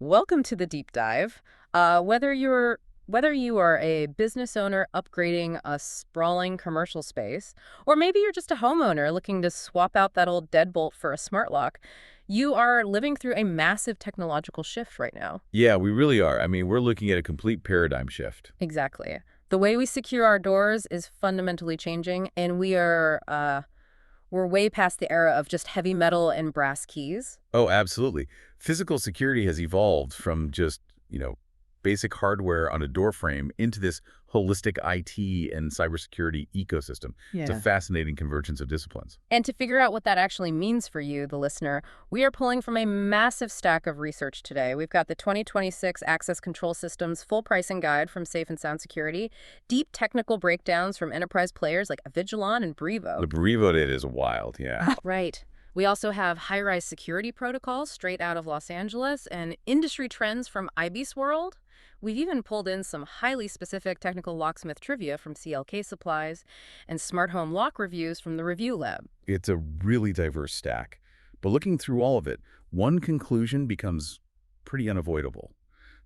Welcome to the deep dive. Whether you are a business owner upgrading a sprawling commercial space, or maybe you're just a homeowner looking to swap out that old deadbolt for a smart lock, you are living through a massive technological shift right now. Yeah, we really are. I mean, we're looking at a complete paradigm shift. Exactly. The way we secure our doors is fundamentally changing, and we're way past the era of just heavy metal and brass keys. Oh, absolutely. Physical security has evolved from just, basic hardware on a door frame into this holistic IT and cybersecurity ecosystem. It's a Yeah. fascinating convergence of disciplines. And to figure out what that actually means for you, the listener, we are pulling from a massive stack of research today. We've got the 2026 Access Control Systems full pricing guide from Safe and Sound Security, deep technical breakdowns from enterprise players like Avigilon and The Brevo. Brevo data is wild, yeah. Right. We also have high-rise security protocols straight out of Los Angeles and industry trends from IB's World. We've even pulled in some highly specific technical locksmith trivia from CLK Supplies and smart home lock reviews from the Review Lab. It's a really diverse stack. But looking through all of it, one conclusion becomes pretty unavoidable.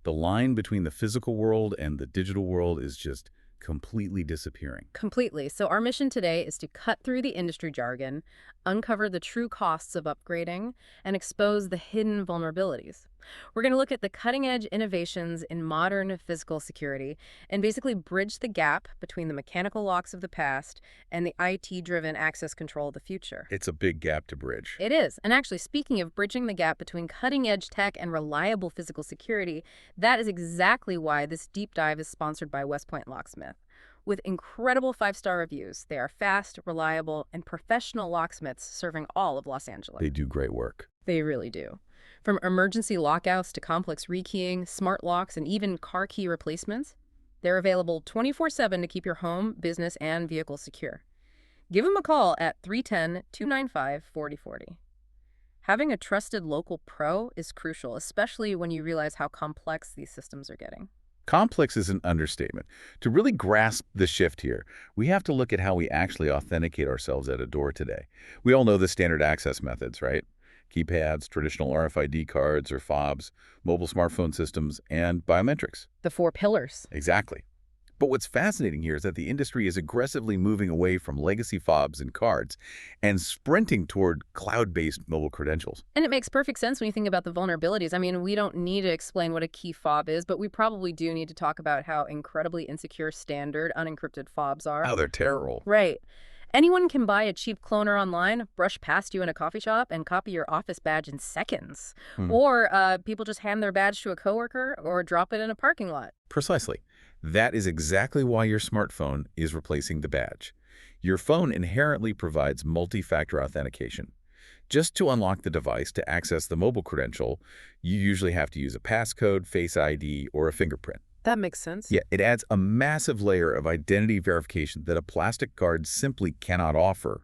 The line between the physical world and the digital world is just completely disappearing. Completely. So our mission today is to cut through the industry jargon, uncover the true costs of upgrading, and expose the hidden vulnerabilities. We're going to look at the cutting-edge innovations in modern physical security and basically bridge the gap between the mechanical locks of the past and the IT-driven access control of the future. It's a big gap to bridge. It is. And actually, speaking of bridging the gap between cutting-edge tech and reliable physical security, that is exactly why this deep dive is sponsored by West Point Locksmith. With incredible five-star reviews, they are fast, reliable, and professional locksmiths serving all of Los Angeles. They do great work. They really do. From emergency lockouts to complex rekeying, smart locks, and even car key replacements, they're available 24/7 to keep your home, business, and vehicle secure. Give them a call at 310-295-4040. Having a trusted local pro is crucial, especially when you realize how complex these systems are getting. Complex is an understatement. To really grasp the shift here, we have to look at how we actually authenticate ourselves at a door today. We all know the standard access methods, right? Keypads, traditional RFID cards or fobs, mobile smartphone systems, and biometrics. The four pillars. Exactly. But what's fascinating here is that the industry is aggressively moving away from legacy fobs and cards and sprinting toward cloud-based mobile credentials. And it makes perfect sense when you think about the vulnerabilities. I mean, we don't need to explain what a key fob is, but we probably do need to talk about how incredibly insecure standard unencrypted fobs are. Oh, they're terrible. Right. Anyone can buy a cheap cloner online, brush past you in a coffee shop, and copy your office badge in seconds. Hmm. Or people just hand their badge to a coworker or drop it in a parking lot. Precisely. That is exactly why your smartphone is replacing the badge. Your phone inherently provides multi-factor authentication. Just to unlock the device to access the mobile credential, you usually have to use a passcode, Face ID, or a fingerprint. That makes sense. Yeah, it adds a massive layer of identity verification that a plastic card simply cannot offer.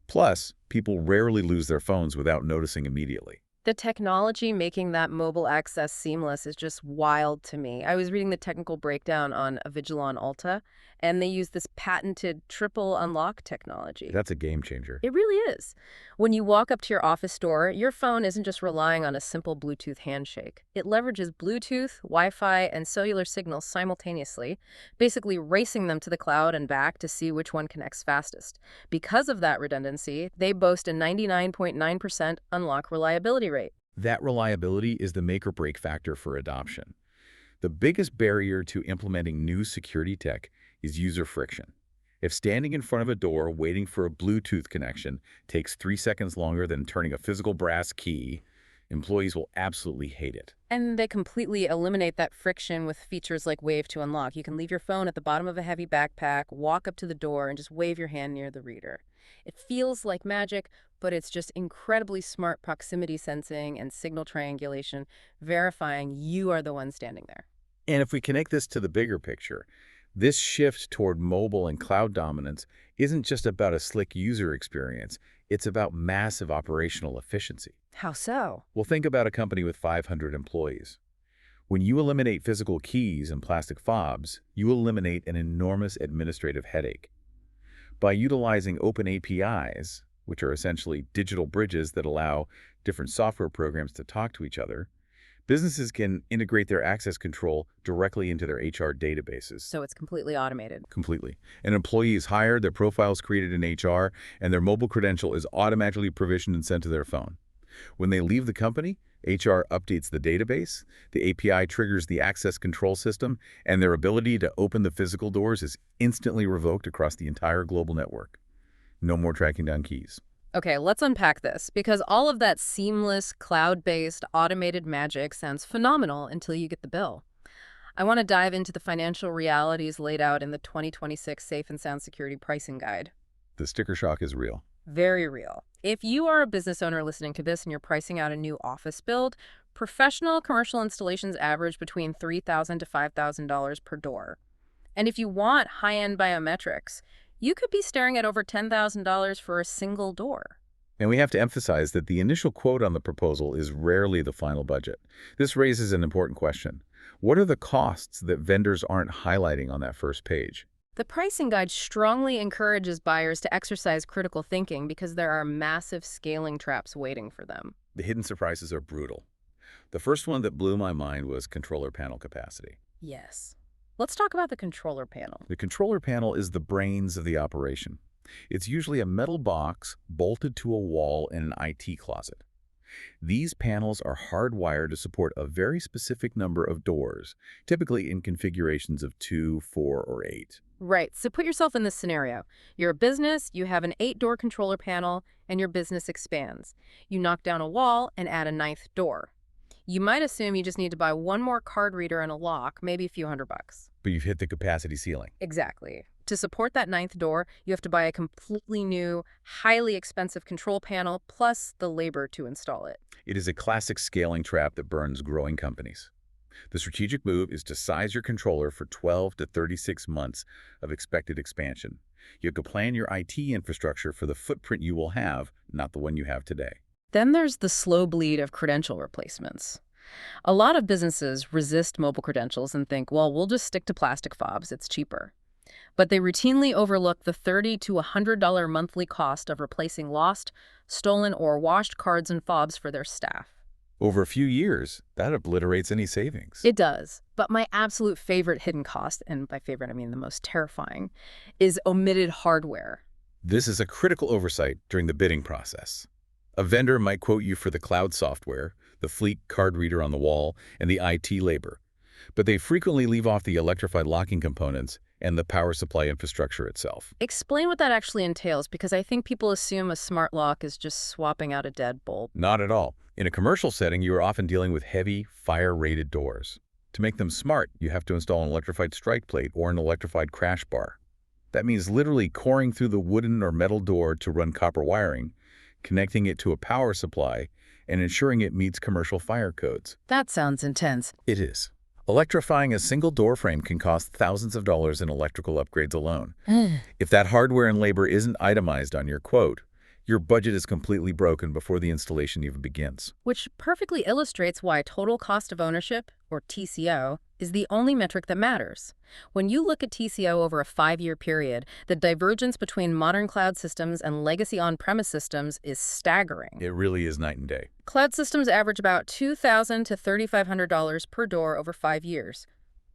Plus, people rarely lose their phones without noticing immediately. The technology making that mobile access seamless is just wild to me. I was reading the technical breakdown on Avigilon Alta, and they use this patented triple unlock technology. That's a game changer. It really is. When you walk up to your office door, your phone isn't just relying on a simple Bluetooth handshake. It leverages Bluetooth, Wi-Fi, and cellular signals simultaneously, basically racing them to the cloud and back to see which one connects fastest. Because of that redundancy, they boast a 99.9% unlock reliability rate. That reliability is the make-or-break factor for adoption. The biggest barrier to implementing new security tech is user friction. If standing in front of a door waiting for a Bluetooth connection takes 3 seconds longer than turning a physical brass key, employees will absolutely hate it. And they completely eliminate that friction with features like Wave to Unlock. You can leave your phone at the bottom of a heavy backpack, walk up to the door, and just wave your hand near the reader. It feels like magic, but it's just incredibly smart proximity sensing and signal triangulation, verifying you are the one standing there. And if we connect this to the bigger picture, this shift toward mobile and cloud dominance isn't just about a slick user experience, it's about massive operational efficiency. How so? Well, think about a company with 500 employees. When you eliminate physical keys and plastic fobs, you eliminate an enormous administrative headache. By utilizing open APIs, which are essentially digital bridges that allow different software programs to talk to each other, Businesses can integrate their access control directly into their HR databases. So it's completely automated. Completely. An employee is hired, their profile is created in HR, and their mobile credential is automatically provisioned and sent to their phone. When they leave the company, HR updates the database, the API triggers the access control system, and their ability to open the physical doors is instantly revoked across the entire global network. No more tracking down keys. Okay, let's unpack this, because all of that seamless, cloud-based, automated magic sounds phenomenal until you get the bill. I want to dive into the financial realities laid out in the 2026 Safe and Sound Security Pricing Guide. The sticker shock is real. Very real. If you are a business owner listening to this and you're pricing out a new office build, professional commercial installations average between $3,000 to $5,000 per door. And if you want high-end biometrics, you could be staring at over $10,000 for a single door. And we have to emphasize that the initial quote on the proposal is rarely the final budget. This raises an important question. What are the costs that vendors aren't highlighting on that first page? The pricing guide strongly encourages buyers to exercise critical thinking because there are massive scaling traps waiting for them. The hidden surprises are brutal. The first one that blew my mind was controller panel capacity. Yes. Let's talk about the controller panel. The controller panel is the brains of the operation. It's usually a metal box bolted to a wall in an IT closet. These panels are hardwired to support a very specific number of doors, typically in configurations of 2, 4, or 8. Right, so put yourself in this scenario. You're a business, you have an 8-door controller panel, and your business expands. You knock down a wall and add a 9th door. You might assume you just need to buy one more card reader and a lock, maybe a few $100. But you've hit the capacity ceiling. Exactly. To support that 9th door, you have to buy a completely new, highly expensive control panel, plus the labor to install it. It is a classic scaling trap that burns growing companies. The strategic move is to size your controller for 12 to 36 months of expected expansion. You have to plan your IT infrastructure for the footprint you will have, not the one you have today. Then there's the slow bleed of credential replacements. A lot of businesses resist mobile credentials and think, well, we'll just stick to plastic fobs, it's cheaper. But they routinely overlook the $30 to $100 monthly cost of replacing lost, stolen, or washed cards and fobs for their staff. Over a few years, that obliterates any savings. It does. But my absolute favorite hidden cost, and by favorite I mean the most terrifying, is omitted hardware. This is a critical oversight during the bidding process. A vendor might quote you for the cloud software, the fleet card reader on the wall, and the IT labor. But they frequently leave off the electrified locking components and the power supply infrastructure itself. Explain what that actually entails, because I think people assume a smart lock is just swapping out a dead bulb. Not at all. In a commercial setting, you are often dealing with heavy, fire-rated doors. To make them smart, you have to install an electrified strike plate or an electrified crash bar. That means literally coring through the wooden or metal door to run copper wiring, connecting it to a power supply, and ensuring it meets commercial fire codes. That sounds intense. It is. Electrifying a single door frame can cost thousands of dollars in electrical upgrades alone. If that hardware and labor isn't itemized on your quote, your budget is completely broken before the installation even begins. Which perfectly illustrates why total cost of ownership, or TCO, is the only metric that matters. When you look at TCO over a 5-year period, the divergence between modern cloud systems and legacy on-premise systems is staggering. It really is night and day. Cloud systems average about $2,000 to $3,500 per door over 5 years.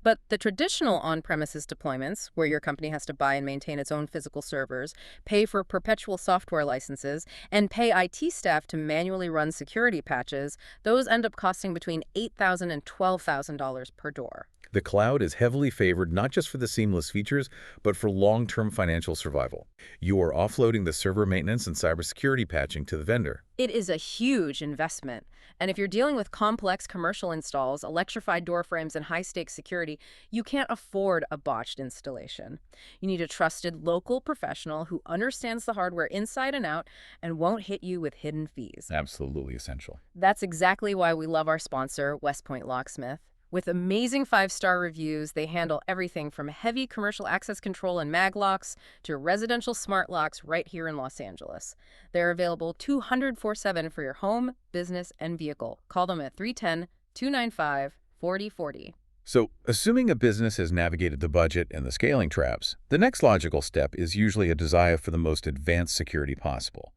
But the traditional on-premises deployments, where your company has to buy and maintain its own physical servers, pay for perpetual software licenses, and pay IT staff to manually run security patches, those end up costing between $8,000 and $12,000 per door. The cloud is heavily favored not just for the seamless features, but for long-term financial survival. You are offloading the server maintenance and cybersecurity patching to the vendor. It is a huge investment. And if you're dealing with complex commercial installs, electrified door frames, and high-stakes security, you can't afford a botched installation. You need a trusted local professional who understands the hardware inside and out and won't hit you with hidden fees. Absolutely essential. That's exactly why we love our sponsor, West Point Locksmith. With amazing 5-star reviews, they handle everything from heavy commercial access control and mag locks to residential smart locks right here in Los Angeles. They're available 24/7 for your home, business, and vehicle. Call them at 310-295-4040. So, assuming a business has navigated the budget and the scaling traps, the next logical step is usually a desire for the most advanced security possible.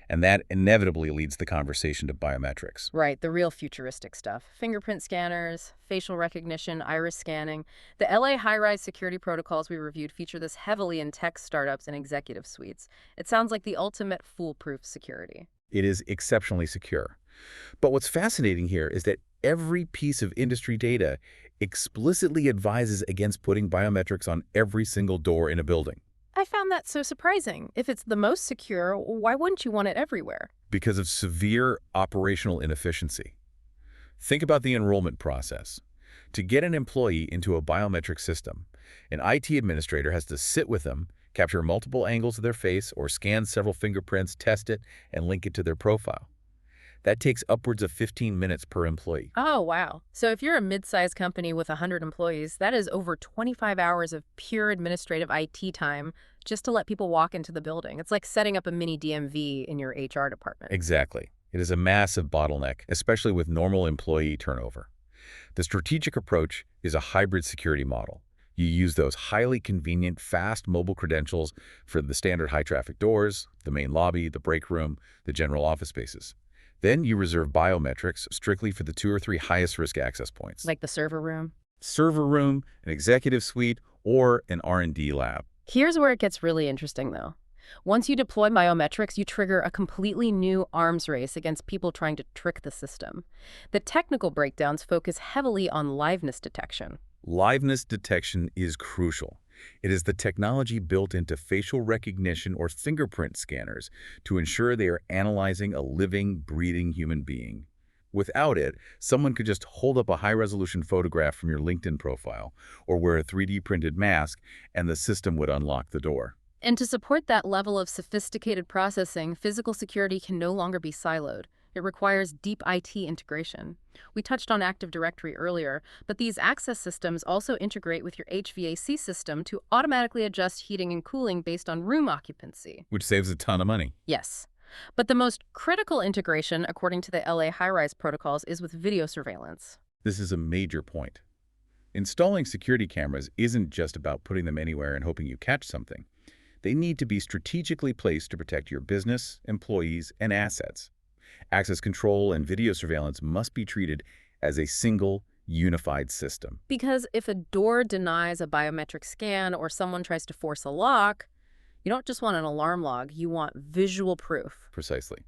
And that inevitably leads the conversation to biometrics. Right, the real futuristic stuff. Fingerprint scanners, facial recognition, iris scanning. The LA high-rise security protocols we reviewed feature this heavily in tech startups and executive suites. It sounds like the ultimate foolproof security. It is exceptionally secure. But what's fascinating here is that every piece of industry data explicitly advises against putting biometrics on every single door in a building I found that so surprising. If it's the most secure, why wouldn't you want it everywhere? because of severe operational inefficiency. Think about the enrollment process. To get an employee into a biometric system, an IT administrator has to sit with them, capture multiple angles of their face, or scan several fingerprints, test it, and link it to their profile. That takes upwards of 15 minutes per employee. Oh, wow. So if you're a mid-sized company with 100 employees, that is over 25 hours of pure administrative IT time just to let people walk into the building. It's like setting up a mini DMV in your HR department. Exactly. It is a massive bottleneck, especially with normal employee turnover. The strategic approach is a hybrid security model. You use those highly convenient, fast mobile credentials for the standard high-traffic doors, the main lobby, the break room, the general office spaces. Then you reserve biometrics strictly for the 2 or 3 highest risk access points. Like the server room. Server room, an executive suite, or an R&D lab. Here's where it gets really interesting, though. Once you deploy biometrics, you trigger a completely new arms race against people trying to trick the system. The technical breakdowns focus heavily on liveness detection. Liveness detection is crucial. It is the technology built into facial recognition or fingerprint scanners to ensure they are analyzing a living, breathing human being. Without it, someone could just hold up a high-resolution photograph from your LinkedIn profile or wear a 3D printed mask, and the system would unlock the door. And to support that level of sophisticated processing, physical security can no longer be siloed. It requires deep IT integration. We touched on Active Directory earlier, but these access systems also integrate with your HVAC system to automatically adjust heating and cooling based on room occupancy. Which saves a ton of money. Yes. But the most critical integration, according to the LA high-rise protocols, is with video surveillance. This is a major point. Installing security cameras isn't just about putting them anywhere and hoping you catch something. They need to be strategically placed to protect your business, employees, and assets. Access control and video surveillance must be treated as a single, unified system. Because if a door denies a biometric scan or someone tries to force a lock, you don't just want an alarm log, you want visual proof. Precisely.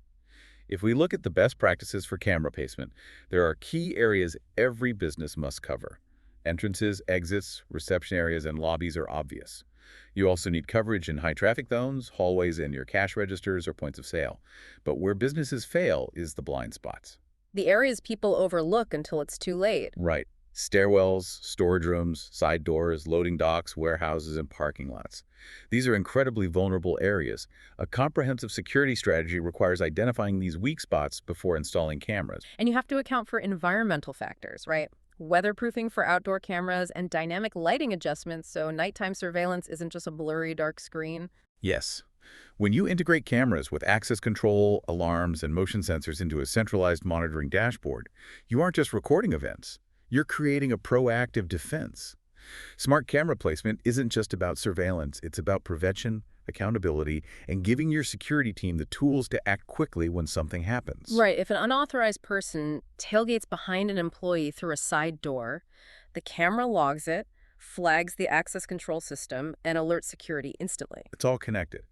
If we look at the best practices for camera placement, there are key areas every business must cover. Entrances, exits, reception areas, and lobbies are obvious. You also need coverage in high-traffic zones, hallways, and your cash registers or points of sale. But where businesses fail is the blind spots. The areas people overlook until it's too late. Right. Stairwells, storage rooms, side doors, loading docks, warehouses, and parking lots. These are incredibly vulnerable areas. A comprehensive security strategy requires identifying these weak spots before installing cameras. And you have to account for environmental factors, right? Weatherproofing for outdoor cameras and dynamic lighting adjustments so nighttime surveillance isn't just a blurry dark screen. Yes. When you integrate cameras with access control, alarms, and motion sensors into a centralized monitoring dashboard, you aren't just recording events. You're creating a proactive defense. Smart camera placement isn't just about surveillance. It's about prevention, accountability, and giving your security team the tools to act quickly when something happens. Right. If an unauthorized person tailgates behind an employee through a side door, the camera logs it, flags the access control system, and alerts security instantly. It's all connected.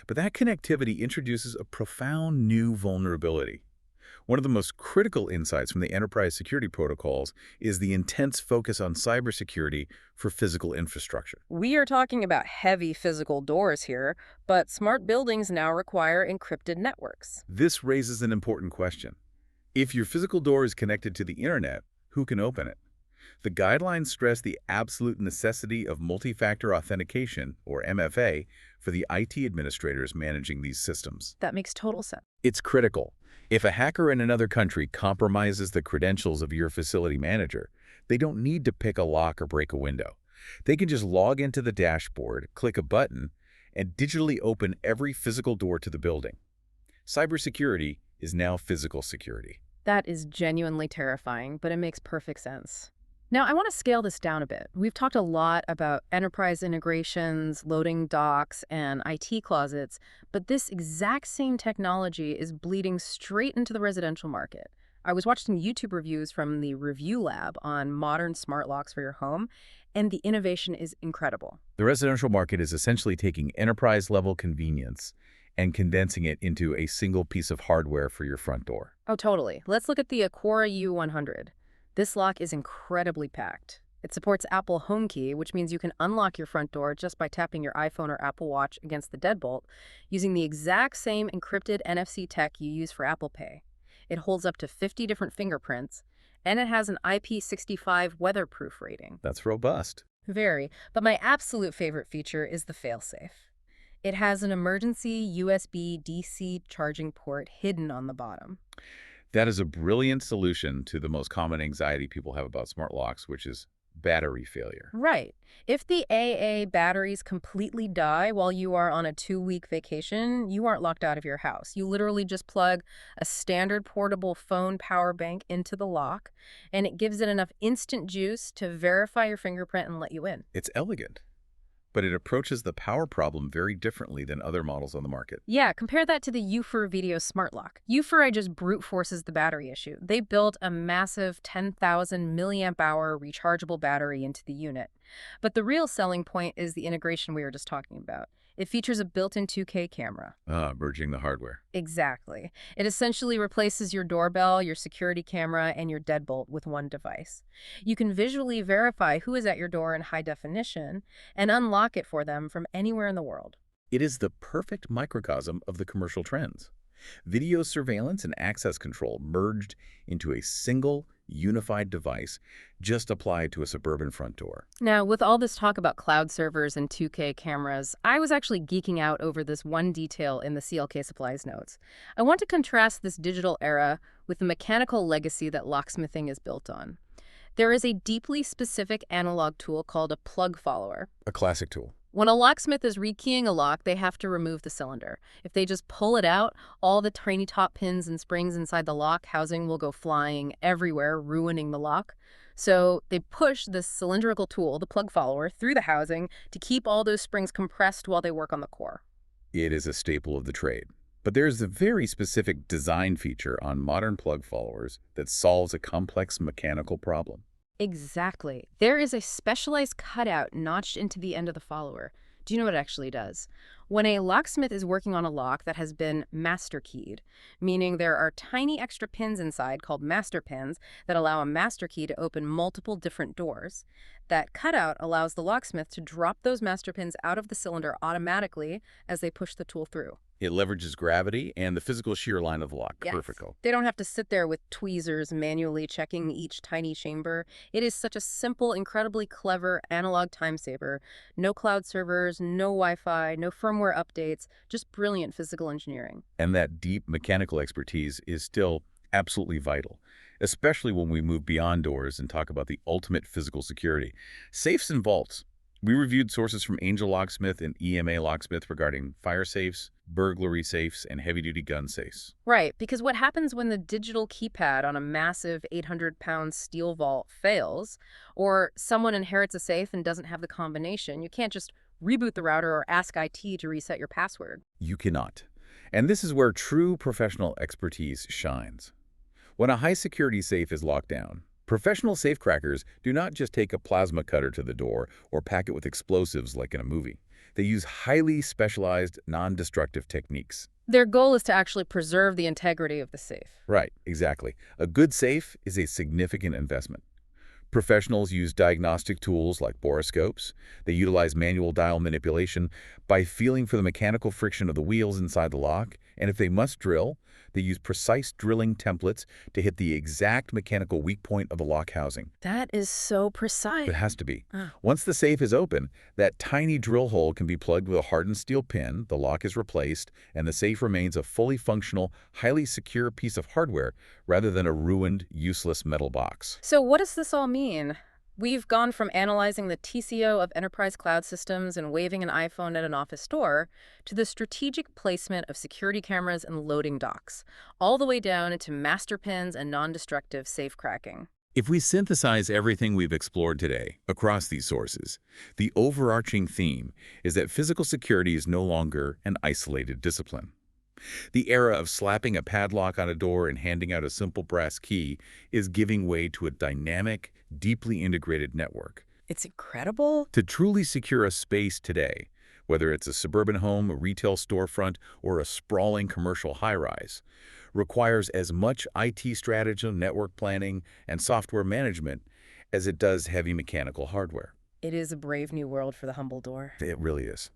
But that connectivity introduces a profound new vulnerability. One of the most critical insights from the enterprise security protocols is the intense focus on cybersecurity for physical infrastructure. We are talking about heavy physical doors here, but smart buildings now require encrypted networks. This raises an important question. If your physical door is connected to the internet, who can open it? The guidelines stress the absolute necessity of multi-factor authentication, or MFA, for the IT administrators managing these systems. That makes total sense. It's critical. If a hacker in another country compromises the credentials of your facility manager, they don't need to pick a lock or break a window. They can just log into the dashboard, click a button, and digitally open every physical door to the building. Cybersecurity is now physical security. That is genuinely terrifying, but it makes perfect sense. Now, I want to scale this down a bit. We've talked a lot about enterprise integrations, loading docks, and IT closets, but this exact same technology is bleeding straight into the residential market. I was watching YouTube reviews from the Review Lab on modern smart locks for your home, and the innovation is incredible. The residential market is essentially taking enterprise-level convenience and condensing it into a single piece of hardware for your front door. Oh, totally. Let's look at the Acora U100. This lock is incredibly packed. It supports Apple HomeKey, which means you can unlock your front door just by tapping your iPhone or Apple Watch against the deadbolt using the exact same encrypted NFC tech you use for Apple Pay. It holds up to 50 different fingerprints, and it has an IP65 weatherproof rating. That's robust. Very. But my absolute favorite feature is the failsafe. It has an emergency USB DC charging port hidden on the bottom. That is a brilliant solution to the most common anxiety people have about smart locks, which is battery failure. Right. If the AA batteries completely die while you are on a 2-week vacation, you aren't locked out of your house. You literally just plug a standard portable phone power bank into the lock, and it gives it enough instant juice to verify your fingerprint and let you in. It's elegant, but it approaches the power problem very differently than other models on the market. Yeah, compare that to the UFOR Video Smart Lock. UFOR just brute forces the battery issue. They built a massive 10,000 milliamp hour rechargeable battery into the unit. But the real selling point is the integration we were just talking about. It features a built-in 2K camera. Merging the hardware. Exactly. It essentially replaces your doorbell, your security camera, and your deadbolt with one device. You can visually verify who is at your door in high definition and unlock it for them from anywhere in the world. It is the perfect microcosm of the commercial trends. Video surveillance and access control merged into a single, unified device just applied to a suburban front door. Now, with all this talk about cloud servers and 2K cameras, I was actually geeking out over this one detail in the CLK Supplies notes. I want to contrast this digital era with the mechanical legacy that locksmithing is built on. There is a deeply specific analog tool called a plug follower. A classic tool. When a locksmith is rekeying a lock, they have to remove the cylinder. If they just pull it out, all the tiny top pins and springs inside the lock housing will go flying everywhere, ruining the lock. So they push this cylindrical tool, the plug follower, through the housing to keep all those springs compressed while they work on the core. It is a staple of the trade. But there's a very specific design feature on modern plug followers that solves a complex mechanical problem. Exactly. There is a specialized cutout notched into the end of the follower. Do you know what it actually does? When a locksmith is working on a lock that has been master keyed, meaning there are tiny extra pins inside called master pins that allow a master key to open multiple different doors, that cutout allows the locksmith to drop those master pins out of the cylinder automatically as they push the tool through. It leverages gravity and the physical shear line of the lock. Yes. Perfect. They don't have to sit there with tweezers manually checking each tiny chamber. It is such a simple, incredibly clever analog time saver. No cloud servers, no Wi-Fi, no firmware updates, just brilliant physical engineering. And that deep mechanical expertise is still absolutely vital, especially when we move beyond doors and talk about the ultimate physical security. Safes and vaults. We reviewed sources from Angel Locksmith and EMA Locksmith regarding fire safes, burglary safes, and heavy-duty gun safes. Right, because what happens when the digital keypad on a massive 800-pound steel vault fails, or someone inherits a safe and doesn't have the combination? You can't just reboot the router or ask IT to reset your password. You cannot. And this is where true professional expertise shines. When a high-security safe is locked down, professional safecrackers do not just take a plasma cutter to the door or pack it with explosives like in a movie. They use highly specialized, non-destructive techniques. Their goal is to actually preserve the integrity of the safe. Right, exactly. A good safe is a significant investment. Professionals use diagnostic tools like borescopes. They utilize manual dial manipulation by feeling for the mechanical friction of the wheels inside the lock. And if they must drill, they use precise drilling templates to hit the exact mechanical weak point of the lock housing. That is so precise. It has to be. Once the safe is open, that tiny drill hole can be plugged with a hardened steel pin, the lock is replaced, and the safe remains a fully functional, highly secure piece of hardware rather than a ruined, useless metal box. So what does this all mean? We've gone from analyzing the TCO of enterprise cloud systems and waving an iPhone at an office door to the strategic placement of security cameras and loading docks, all the way down into master pins and non-destructive safe cracking. If we synthesize everything we've explored today across these sources, the overarching theme is that physical security is no longer an isolated discipline. The era of slapping a padlock on a door and handing out a simple brass key is giving way to a dynamic, deeply integrated network. It's incredible. To truly secure a space today, whether it's a suburban home, a retail storefront, or a sprawling commercial high-rise, requires as much IT strategy, network planning, and software management as it does heavy mechanical hardware. It is a brave new world for the humble door. It really is.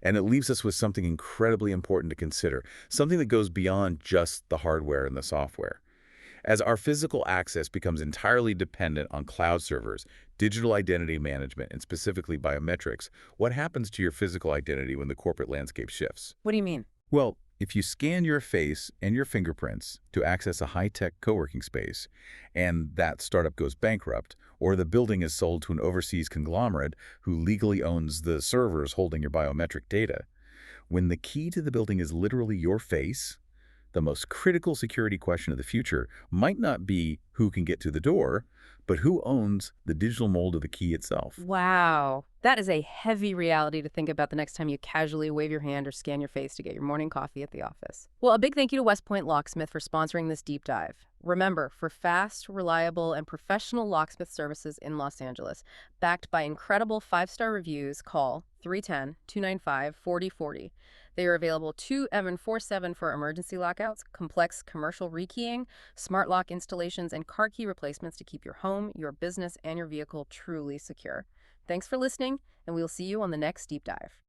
And it leaves us with something incredibly important to consider, something that goes beyond just the hardware and the software. As our physical access becomes entirely dependent on cloud servers, digital identity management, and specifically biometrics, what happens to your physical identity when the corporate landscape shifts? What do you mean? Well, if you scan your face and your fingerprints to access a high-tech co-working space, and that startup goes bankrupt, or the building is sold to an overseas conglomerate who legally owns the servers holding your biometric data, when the key to the building is literally your face, the most critical security question of the future might not be who can get to the door, but who owns the digital mold of the key itself. Wow. That is a heavy reality to think about the next time you casually wave your hand or scan your face to get your morning coffee at the office. Well, a big thank you to West Point Locksmith for sponsoring this deep dive. Remember, for fast, reliable, and professional locksmith services in Los Angeles, backed by incredible 5-star reviews, call 310-295-4040. They are available 24/7 for emergency lockouts, complex commercial rekeying, smart lock installations, and car key replacements to keep your home, your business, and your vehicle truly secure. Thanks for listening, and we'll see you on the next deep dive.